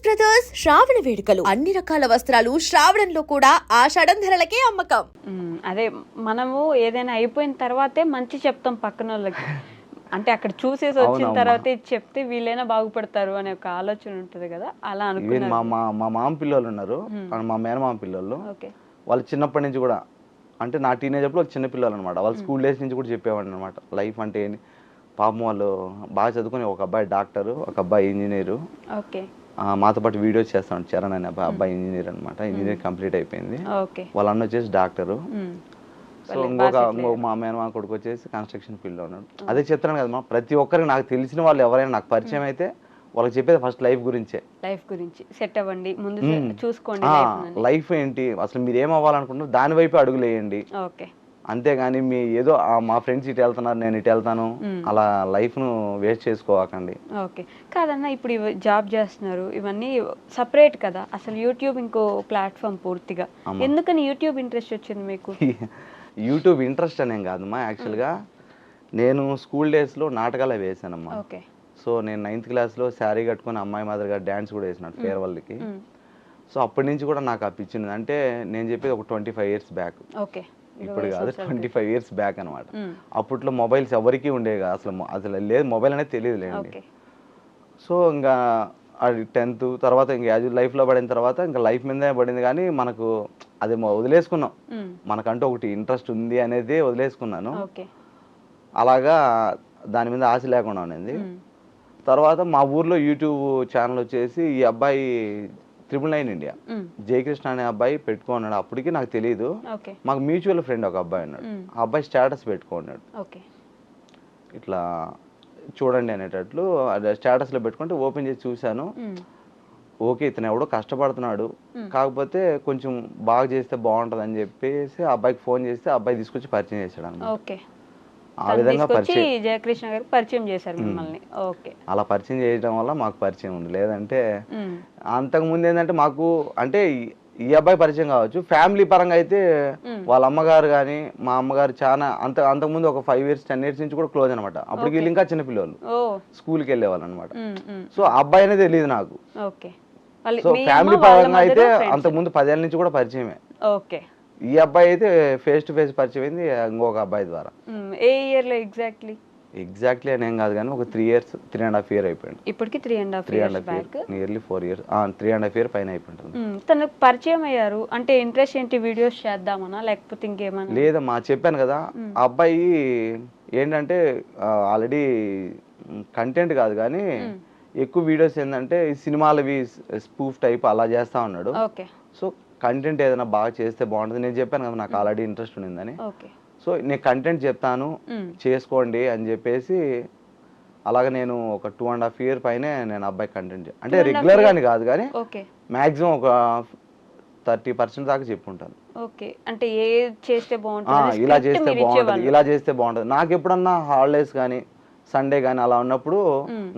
Brothers శ్రావణ వేడుకలు అన్ని రకాల వస్త్రాలు శ్రావణంలో కూడా ఆషాఢం ధరలకే అమ్మకం. అదే మనము ఏదైనా అయిపోయిన తర్వాతే మంచి చెప్తాం పక్కన వాళ్ళకి. అంటే అక్కడ చూసేసి వచ్చిన తర్వాత ఇది చెప్తే వీళ్ళైనా బాగుపడతారు అనే ఒక ఆలోచన ఉంటది కదా, అలా అనుకున్నాను. మా మామ పిల్లలు ఉన్నారు, మా మేనమామ పిల్లలు. వాళ్ళు చిన్నప్పటి నుంచి కూడా, అంటే నా టీనేజ్ అప్పుడు చిన్న పిల్లలు అనమాట. వాళ్ళు స్కూల్ డేస్ నుంచి కూడా చెప్పేవాడిని అనమాట లైఫ్ అంటే ఏంటి. పాపం వాళ్ళు బాగా చదువుకుని, ఒక అబ్బాయి డాక్టరు, ఒక అబ్బాయి ఇంజనీరు. మాతో పాటు వీడియోస్ చేస్తాడు చరణ్ అనే అబ్బాయి ఇంజనీర్ అనమాట. ఇంజనీర్ కంప్లీట్ అయిపోయింది. వాళ్ళ అన్న వచ్చేసి డాక్టరు. సో ఇంకొక మా మేనమామ కొడుకు వచ్చేసి కన్స్ట్రక్షన్ ఫీల్డ్లో ఉన్నాడు. అదే చెప్తాను కదా, ప్రతి ఒక్కరికి నాకు తెలిసిన వాళ్ళు ఎవరైనా నాకు పరిచయం అయితే వాళ్ళకి చెప్పేది ఫస్ట్ లైఫ్ గురించే. లైఫ్ గురించి సెట్ అవ్వండి, ముందు చూసుకోండి లైఫ్ ఏంటి, అసలు మీరు ఏం అవ్వాలనుకుంటున్నారు దాని వైపు అడుగులు వేయండి. అంతేగాని మీ ఏదో మా ఫ్రెండ్స్ ఇటు వెళ్తున్నారు నేను ఇటు వెళ్తాను అలా లైఫ్ ను వేస్ట్ చేసుకోవాకండి. ఓకే కాదన్నా, ఇప్పుడు జాబ్ చేస్తున్నారు, ఇవన్నీ సపరేట్ కదా, అసలు యూట్యూబ్ ఇంకో ప్లాట్ఫామ్ పూర్తిగా. ఎందుకని యూట్యూబ్ ఇంట్రెస్ట్ వచ్చింది మీకు? యూట్యూబ్ ఇంట్రెస్ట్ అనేం కాదమ్మా, యాక్చువల్గా నేను స్కూల్ డేస్లో నాటకాలే వేసానమ్మా. ఓకే. సో నేను 9th క్లాస్లో శారీ కట్టుకుని అమ్మాయి మాదిరిగా డ్యాన్స్ కూడా వేసినాడు ఫేర్వెల్కి. సో అప్పటి నుంచి కూడా నాకు అప్పించింది. అంటే నేను చెప్పేది ఒక 25 years బ్యాక్. ఓకే. ఇప్పుడు కాదు, 25 years బ్యాక్ అనమాట. అప్పట్లో మొబైల్స్ ఎవరికి ఉండేవి అసలు లేదు, మొబైల్ అనేది తెలియదు లేండి. సో ఇంకా అది 10th తర్వాత ఇంకా యాజ్ లైఫ్లో పడిన తర్వాత ఇంకా లైఫ్ మీదే పడింది, కానీ మనకు అది వదిలేసుకున్నాం. మనకంటూ ఒకటి ఇంట్రెస్ట్ ఉంది అనేది వదిలేసుకున్నాను. అలాగా దాని మీద ఆశ లేకుండా ఉన్నది. తర్వాత మా ఊర్లో యూట్యూబ్ ఛానల్ వచ్చేసి ఈ అబ్బాయి 999 ఇండియా జయకృష్ణ అనే అబ్బాయి పెట్టుకున్నాడు. అప్పటికి నాకు తెలియదు, మాకు మ్యూచువల్ ఫ్రెండ్ ఒక అబ్బాయి ఉన్నాడు. ఆ అబ్బాయి స్టేటస్ పెట్టుకున్నాడు ఇట్లా చూడండి అనేటట్లు. స్టేటస్లో పెట్టుకుంటే ఓపెన్ చేసి చూశాను. ఓకే ఇతను ఎవడో కష్టపడుతున్నాడు, కాకపోతే కొంచెం బాగా చేస్తే బాగుంటుంది అని చెప్పేసి ఆ అబ్బాయికి ఫోన్ చేస్తే ఆ అబ్బాయి తీసుకొచ్చి పరిచయం చేశాడు అన్నమాట. ఆ విధంగా జయకృష్ణ గారు పరిచయం చేశారు మిమ్మల్ని. ఓకే. అలా పరిచయం చేయడం వల్ల మాకు పరిచయం ఉంది. లేదంటే అంతకుముందు ఏంటంటే మాకు అంటే ఈ అబ్బాయి పరిచయం కావచ్చు, ఫ్యామిలీ పరంగా అయితే వాళ్ళ అమ్మగారు కానీ మా అమ్మగారు చాలా అంతకుముందు ఒక 5 years 10 years నుంచి కూడా క్లోజ్ అనమాట. అప్పటికి వీళ్ళు ఇంకా చిన్నపిల్లలు స్కూల్కి వెళ్ళేవాళ్ళు అనమాట. సో అబ్బాయి అనేది తెలియదు నాకు. సో ఫ్యామిలీ పరంగా అయితే అంతకుముందు 10 ఏళ్ళ నుంచి కూడా పరిచయమే. ఓకే. ఈ అబ్బాయి అయితే ఫేస్ టు ఫేస్ పరిచయం అయింది ఇంకొక అబ్బాయి ద్వారా. ఏ ఇయర్ లో ఎగ్జాక్ట్లీ అనేం కాదు కానీ ఒక 3 years 3.5 years అయిపోయింది. ఇప్పటికి 3.5 years back, nearly 4 years 3.5 years పైన అయిపోయింది. తనకు పరిచయం అయ్యారు అంటే ఇంట్రెస్ట్ ఏంటి, వీడియోస్ చేద్దామనా లేకపోతే ఇంకేమన్నా? లేదమ్మా, చెప్పాను కదా ఆ అబ్బాయి ఏంటంటే ఆల్రెడీ కంటెంట్ కాదు కానీ ఎక్కువ వీడియోస్ ఏంటంటే సినిమాలవి స్పూఫ్ టైప్ అలా చేస్తా ఉన్నాడు. సో కంటెంట్ ఏదైనా బాగా చేస్తే బాగుంటుంది. నేను చెప్పాను కదా నాకు ఆల్రెడీ ఇంట్రెస్ట్ ఉండిందని. సో నేను కంటెంట్ చెప్తాను చేసుకోండి అని చెప్పేసి అలాగే నేను ఒక 2.5 years పైనే నేను అబ్బాయి కంటెంట్ అంటే రెగ్యులర్ గాని కాదు కానీ మాక్సిమం ఒక 30% దాకా చెప్పుకుంటాను. అంటే ఇలా చేస్తే బాగుంటుంది నాకు ఎప్పుడన్నా హాలిడేస్ కానీ సండే కానీ అలా ఉన్నప్పుడు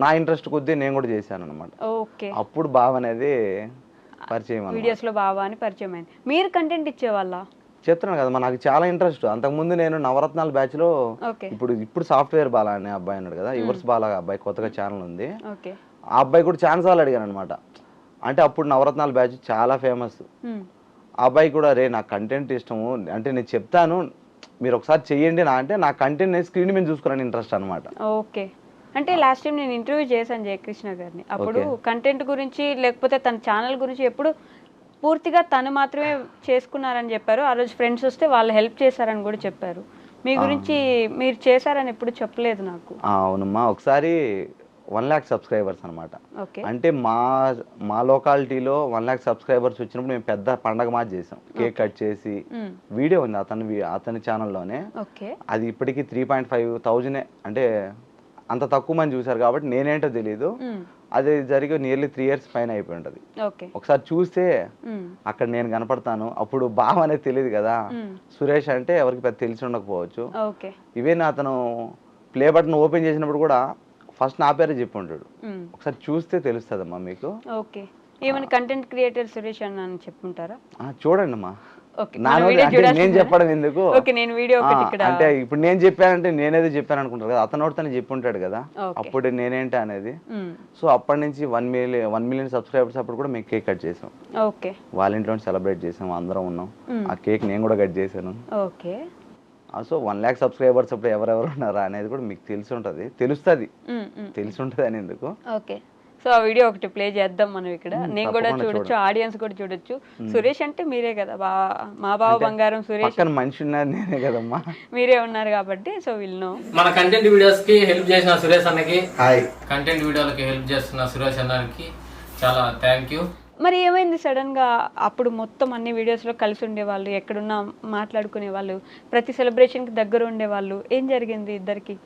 నా ఇంట్రెస్ట్ కొద్దీ నేను కూడా చేశాను అనమాట. అప్పుడు బావ అనేది పరిచయం, వీడియోస్ లో బావా అని పరిచయం అయింది. మీరు కంటెంట్ ఇచ్చేవాళ్ళ? చెప్తున్నాను కదా నాకు చాలా ఇంట్రెస్ట్. అంతకుముందు నేను నవరత్నాల బ్యాచ్ లో ఇప్పుడు సాఫ్ట్వేర్ బాలా అనే అబ్బాయి అన్నాడు కదా, యువర్స్ బాలా అబ్బాయి కొత్తగా ఛానల్ ఉంది. ఆ అబ్బాయి కూడా ఛాన్స్ సార్లు అడిగాను అనమాట. అంటే అప్పుడు నవరత్నాల బ్యాచ్ చాలా ఫేమస్. ఆ అబ్బాయి కూడా రే నాకు కంటెంట్ ఇష్టము, అంటే నేను చెప్తాను మీరు ఒకసారి చెయ్యండి అంటే నా కంటెంట్ నేను స్క్రీన్ మీద చూసుకోవాలని ఇంట్రెస్ట్ అనమాట. ఓకే. అంటే లాస్ట్ టైం నేను ఇంటర్వ్యూ చేశాను జయకృష్ణ గారిని. అప్పుడు కంటెంట్ గురించి లేకపోతే తన ఛానల్ గురించి ఎప్పుడు పూర్తిగా తను మాత్రమే చేసుకున్నారని చెప్పారు. ఆ రోజు ఫ్రెండ్స్ వస్తే వాళ్ళు హెల్ప్ చేశారని కూడా చెప్పారు. మీ గురించి మీరు చేశారని ఎప్పుడు చెప్పలేదు నాకు. అవునమ్మా, ఒకసారి 1 lakh subscribers అనమాట. అంటే మా లొకాలిటీలో 1 lakh subscribers వచ్చినప్పుడు మేము పెద్ద పండగ మాది చేసాం. కేక్ కట్ చేసి వీడియో ఉంది అతని ఛానల్లోనే. అది ఇప్పటికీ 3,500 అంటే అంత తక్కువ మంది చూసారు కాబట్టి నేనేంటో తెలియదు. అది జరిగి నియర్లీ 3 years పైన అయిపోయి ఉంటుంది. ఒకసారి చూస్తే అక్కడ నేను కనపడతాను. అప్పుడు బావ అనేది తెలియదు కదా, సురేష్ అంటే ఎవరికి పెద్ద తెలిసి ఉండకపోవచ్చు. ఈవెన్ అతను ప్లే బటన్ ఓపెన్ చేసినప్పుడు కూడా ఫస్ట్ నా పేరే చెప్పి ఉంటాడు. ఒకసారి చూస్తే తెలుస్తుందమ్మా మీకు. ఏమైనా కంటెంట్ క్రియేటర్ సురేష్ అని చెప్పుంటారా? చూడండి అమ్మా. ఓకే నా మన నోటి వీడియో అంటే నేను చూడాల్సిందేనా? చెప్పడం ఎందుకు ఓకే నేను వీడియో ఒకటి ఇక్కడ అంటే ఇప్పుడు నేను చెప్పానంటే నేనేదో చెప్పాను అనుకుంటారు కదా, అతను తను చెప్పి ఉంటాడు కదా, ఓకే. అప్పుడు నేనేంటి అనేది. మ్మ్. సో అప్పటి నుంచి 1 మిలియన్ సబ్స్క్రైబర్స్ అప్పుడు కూడా మేము కేక్ కట్ చేసాం, ఓకే వాళ్ళ ఇంట్లో సెలబ్రేట్ చేసాం, అందరం ఉన్నాం. ఆ కేక్ నేను కూడా కట్ చేశాను. ఓకే సో 1 lakh సబ్స్క్రైబర్స్ అప్పుడు ఎవరెవరు ఉన్నారా అనేది కూడా మీకు తెలిసి ఉంటుంది, తెలుస్తుంది, తెలిసి ఉంటుంది అని ఎందుకు. ఓకే సో ఆ వీడియో ఒకటి ప్లే చేద్దాం మనం ఇక్కడ. నేను కూడా తప్పకుండా చూడొచ్చు, ఆడియన్స్ కూడా చూడొచ్చు. సురేష్ అంటే మీరే కదా, మా బావ బంగారం సురేష్ పక్కన మనిషి ఉన్నది నేనే కదమ్మా. మీరే ఉన్నారు కాబట్టి సో విల్ను. మన కంటెంట్ వీడియోస్ కి హెల్ప్ చేసిన సురేష్ అన్నకి, హాయ్. కంటెంట్ వీడియోలకి హెల్ప్ చేస్తున్న సురేష్ అన్నకి చాలా థ్యాంక్ యూ. మరి ఏమైంది సడన్ గా? అప్పుడు మొత్తం అన్ని వీడియోస్ లో కలిసి ఉండేవాళ్ళు, ఎక్కడున్నా మాట్లాడుకునే వాళ్ళు, ప్రతి సెలబ్రేషన్ కి దగ్గర ఉండేవాళ్ళు. ఏం జరిగింది ఇద్దరికి?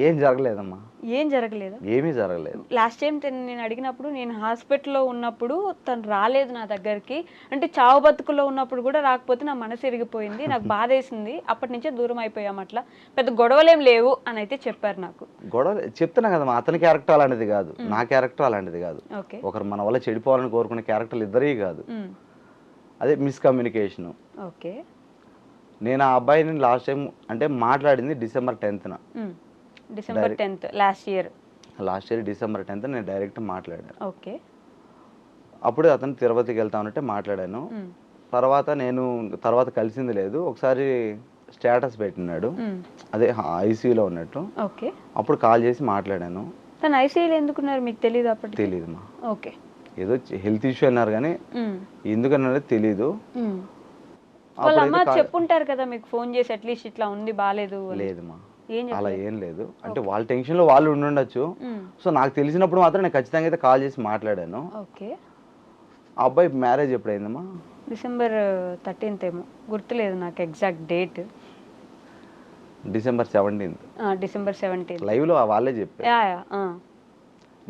ఏం జరగలేదమ్మా, ఏం జరగలేదా? ఏమీ జరగలేదు. లాస్ట్ టైం నేను అడిగినప్పుడు, నేను హాస్పిటల్లో ఉన్నప్పుడు తను రాలేదు నా దగ్గరికి, అంటే చావు బతుకుల్లో ఉన్నప్పుడు కూడా రాకపోతే నా మనసు ఇరిగిపోయింది, నాకు బాధ వేసింది, అప్పటి నుంచే దూరం అయిపోయాం, అట్లా పెద్ద గొడవలేం లేవు అని అయితే చెప్పారు నాకు. గొడవ చెప్తున్నా కదమ్మా, అతని క్యారెక్టర్ అలాంటిది కాదు, నా క్యారెక్టర్ అలాంటిది కాదు. ఓకే ఒకరు మన వల్ల చెడిపోవాలని కోరుకునే క్యారెక్టర్లు ఇద్దరే కాదు, అదే మిస్కమ్యూనికేషన్. ఓకే నేను ఆ అబ్బాయిని లాస్ట్ టైం అంటే మాట్లాడింది December 10th. December 10th last year December 10th నేను డైరెక్ట్ మాట్లాడాను. ఓకే అప్పుడు అతను తిరుపతికి వెళ్తా ఉన్నట్టే మాట్లాడాను. తర్వాత కలిసింది లేదు. ఒకసారి స్టేటస్ పెట్టినాడు, అదే ఐసీయూలో ఉన్నట్టు. ఓకే అప్పుడు కాల్ చేసి మాట్లాడాను. తను ఐసీయూలో ఎందుకున్నారు మీకు తెలియదు అప్పటికి? తెలీదు మా, ఓకే ఏదో హెల్త్ ఇష్యూ అన్నారు కానీ ఎందుకన్నారో తెలీదు. వాళ్ళ అమ్మ చెప్పుంటారు కదా మీకు ఫోన్ చేసి, అట్లీస్ట్ ఇట్లా ఉంది బాగాలేదు అని. లేదమ్మా, ఏం అలా ఏం లేదు. అంటే వాళ్ళ టెన్షన్ లో వాళ్ళు ఉండుండొచ్చు. సో నాకు తెలిసినప్పుడు మాత్రం నేను ఖచ్చితంగా అయితే కాల్ చేసి మాట్లాడాను. ఓకే ఆ అబ్బాయి మ్యారేజ్ ఎప్పుడైందమ్మా? December 13th ఏమో, గుర్తులేదు నాకు exact date. December 17th. December 17th live లో వాళ్ళే చెప్పారు. యా యా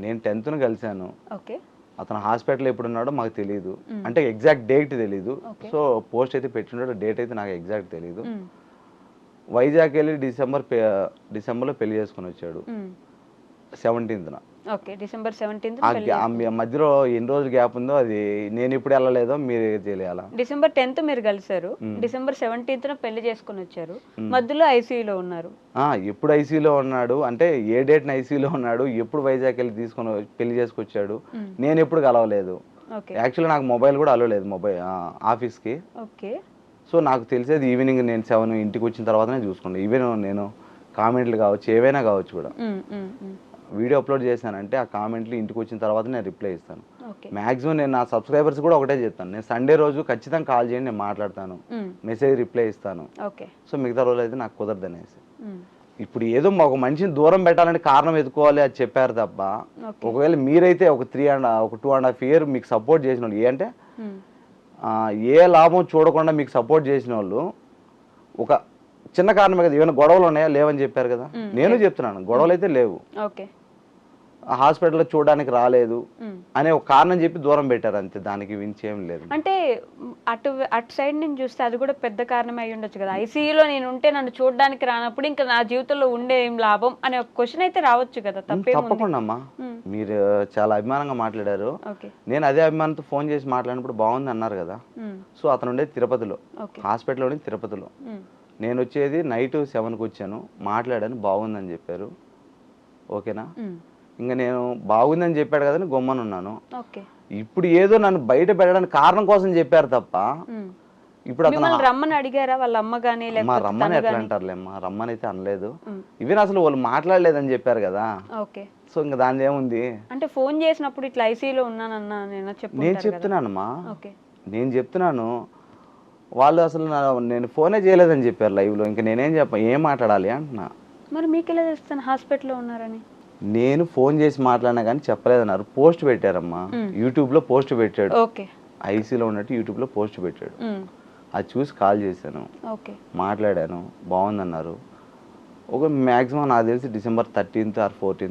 నేను 10th కలిశాను. ఓకే అతను హాస్పిటల్ ఎప్పుడు ఉన్నాడో మాకు తెలియదు, అంటే ఎగ్జాక్ట్ డేట్ తెలీదు. సో పోస్ట్ అయితే పెట్టినాడో, డేట్ అయితే నాకు ఎగ్జాక్ట్ తెలీదు. వైజాగ్ వెళ్ళి డిసెంబర్లో పెళ్లి చేసుకుని వచ్చాడు 17th. ఓకే December 17th ఆ మధ్యలో ఎన్ని రోజులు గ్యాప్ ఉందో అది నేను ఇప్పుడు వెళ్ళలేదో మీరే తెలియాలా. December 10th మీరు కలిసారు, December 17th పెళ్లి చేసుకుని వచ్చారు, మధ్యలో ఐసీయూలో ఉన్నారు. ఎప్పుడు ఐసీయూలో ఉన్నాడు అంటే ఏ డేట్ని ఐసీయూలో ఉన్నాడు, ఎప్పుడు వైజాగ్ వెళ్ళి తీసుకొని పెళ్లి చేసుకొచ్చాడు, నేను ఎప్పుడు కలవలేదు. యాక్చువల్లీ నాకు మొబైల్ కూడా అలో లేదు, మొబైల్ ఆఫీస్కి. ఓకే సో నాకు తెలిసేది ఈవినింగ్ నేను 7 ఇంటికి వచ్చిన తర్వాతనే చూసుకున్నాను. ఈవెన్ నేను కామెంట్లు కావచ్చు, ఏవైనా కావచ్చు కూడా, వీడియో అప్లోడ్ చేశానంటే ఆ కామెంట్లు ఇంటికి వచ్చిన తర్వాత నేను రిప్లై ఇస్తాను. మ్యాక్సిమం నేను నా సబ్స్క్రైబర్స్ కూడా ఒకటే చెప్తాను, నేను సండే రోజు ఖచ్చితంగా కాల్ చేయండి, నేను మాట్లాడతాను, మెసేజ్ రిప్లై ఇస్తాను. సో మిగతా రోజులు అయితే నాకు కుదరదు అనేసి. ఇప్పుడు ఏదో ఒక మనిషిని దూరం పెట్టాలంటే కారణం ఎత్తుకోవాలి అది చెప్పారు తప్ప, ఒకవేళ మీరైతే ఒక 2.5 year మీకు సపోర్ట్ చేసిన వాళ్ళు, అంటే ఏ లాభం చూడకుండా మీకు సపోర్ట్ చేసిన వాళ్ళు ఒక చిన్న కారణమే కదా, ఏమైనా గొడవలు ఉన్నాయా లేవని చెప్పారు కదా. నేను చెప్తున్నాను గొడవలు అయితే లేవు, హాస్పిటల్లో చూడడానికి రాలేదు అనే ఒక కారణం చెప్పి దూరం పెట్టారు అంతే, దానికి మించి ఏం లేదు. అంటే అటు సైడ్ నుంచి చూస్తే అది కూడా పెద్ద కారణమే అయి ఉండొచ్చు కదా. ఐసీయూలో నేను ఉంటే నన్ను చూడడానికి రానప్పుడు ఇంకా నా జీవితంలో ఉండే ఏం లాభం అనే ఒక క్వశ్చన్ అయితే రావచ్చు కదా. తప్పకుండా అమ్మా, మీరు చాలా అభిమానంగా మాట్లాడారు. నేను అదే అభిమానంతో ఫోన్ చేసి మాట్లాడినప్పుడు బాగుంది అన్నారు కదా. సో అతను ఉండేది తిరుపతిలో, హాస్పిటల్ ఉండేది తిరుపతిలో. నేను వచ్చేది నైట్ 7కి వచ్చాను, మాట్లాడాను, బాగుందని చెప్పారు. ఓకేనా, ఇంకా నేను బాగుందని చెప్పాడు కదా గొమ్మను ఉన్నాను. ఇప్పుడు ఏదో నన్ను బయట పెట్టడానికి కారణం కోసం చెప్పారు తప్ప, ఇప్పుడు అతను రమ్మని అడిగారా వాళ్ళ అమ్మ గానీ? రమ్మని ఎట్లా అంటారులేమ్మా, రమ్మని అయితే అనలేదు. ఇవే అసలు వాళ్ళు మాట్లాడలేదని చెప్పారు కదా. సో ఇంకా దాని ఏముంది, అంటే ఫోన్ చేసినప్పుడు ఇట్లా ఐసీయూలో ఉన్నానన్నా నేను చెప్తున్నానమ్మా, నేను చెప్తున్నాను. వాళ్ళు అసలు నేను ఫోనే చేయలేదని చెప్పారు లైవ్ లో. ఇంకా నేనేం ఏం మాట్లాడాలి అంటున్నా. మరి మీకు ఎలా తెలుస్తాను హాస్పిటల్లో ఉన్నారని? నేను ఫోన్ చేసి మాట్లాడినా కానీ చెప్పలేదన్నారు. పోస్ట్ పెట్టారమ్మా, యూట్యూబ్ లో పోస్ట్ పెట్టాడు, ఐసీలో ఉన్నట్టు యూట్యూబ్ లో పోస్ట్ పెట్టాడు. అది చూసి కాల్ చేశాను, మాట్లాడాను, బాగుందన్నారు. ఒక మ్యాక్సిమం నాకు తెలిసి December 13th or 14th